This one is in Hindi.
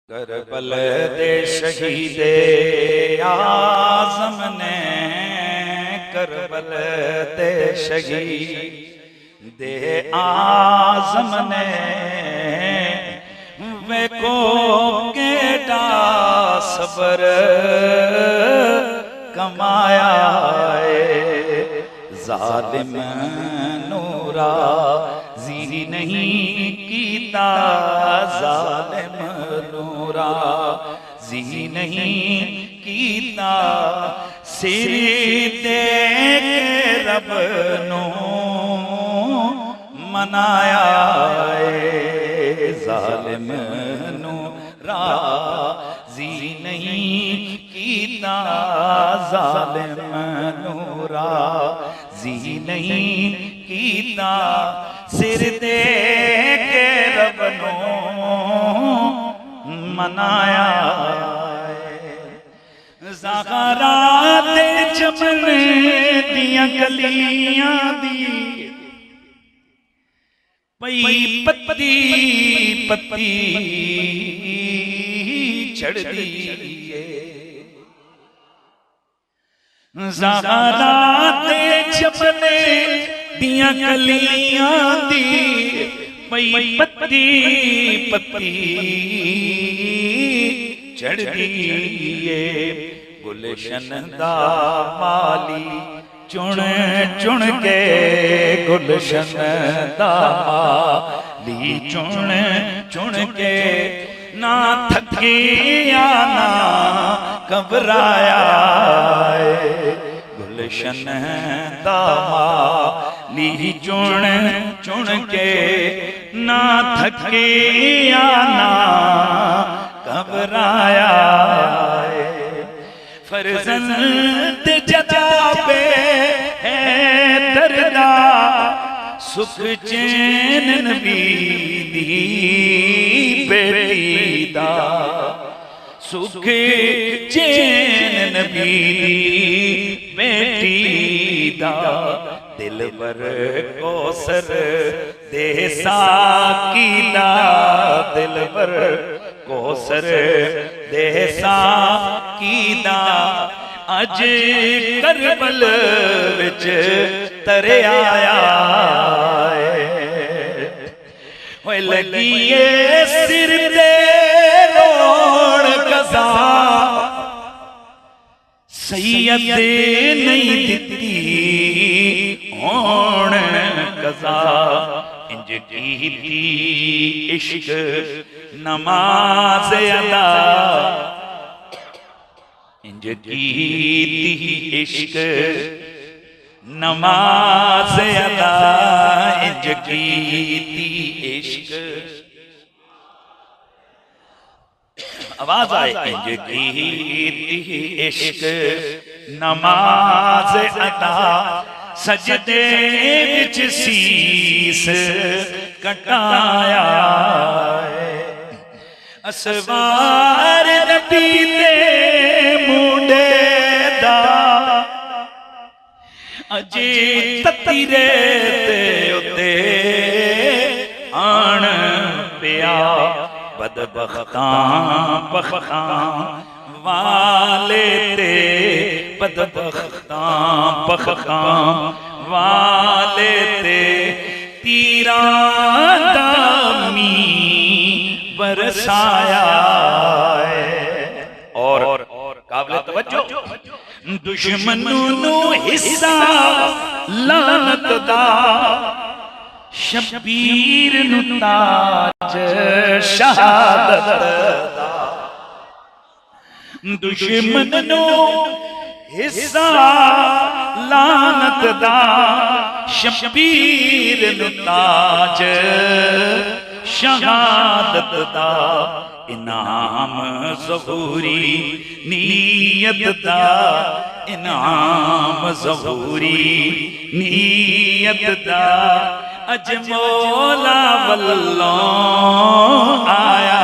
करबल दे शहीदे आज़म ने, करबल दे शहीदे आज़म ने वे को केड़ा सबर कमाया है। जालिम नूरा जी नहीं कीता, जालिम नूरा जी नहीं कीता। सिर दे के रब नू मनाया है। जालिम नूरा जी नहीं कीता, जालिम नूरा जी नहीं कीता। सिर दे के रब नू मनाया। ज़हरा दे चमन दियां गलियां दी पई पत्ती पत्ती चढ़दी है। ज़हरा दे चमन दियां गलियां दी पई पत्ती पत्ती चढ़दी है। गुलशन दा माली चुन चुन के, गुलशन दा माली चुन चुन के ना थकिया ना घबराया। गुलशन दा माली चुन चुन के ना थकिया ना घबराया। फर्जंद जताबे है दर्दा, सुख चैन नबी दी बेटी दा। सुख चैन नबी दी बेटी दा। दिलबर कौसर दे साकी दा, दिलबर कौसर दे साकी दा। अज करबल विच तरे आया है। लगिए सिर दे लोड़ कज़ा, सैयद नहीं दिती होण कज़ा। इंज कीती इश्क नमाज अदा, इंज कीती इश्क नमाज अदा। इंज कीती इश्क, आवाज आए। इंज कीती इश्क नमाज अदा, सजदे विच सीस कटाया। असवार नबी दे मुंडे दा, अजे ततीरे ते उते आण पिया। बदबख्तां बख्तां वाले ते, बदबख्तां बख्तां वाले ते तीरां दा मींह बरसाया। और काबिल तवज्जो, दुश्मनों नू हिस्सा लानत दा, शबीर नू ताज शहादत दा। दुश्मन नू हिस्सा लानत दा, शबीर नू ताज शहादत दा। इनाम ज़हूरी नीयत दा, इनाम ज़हूरी नीयत दा। अज मौला वल्लों आया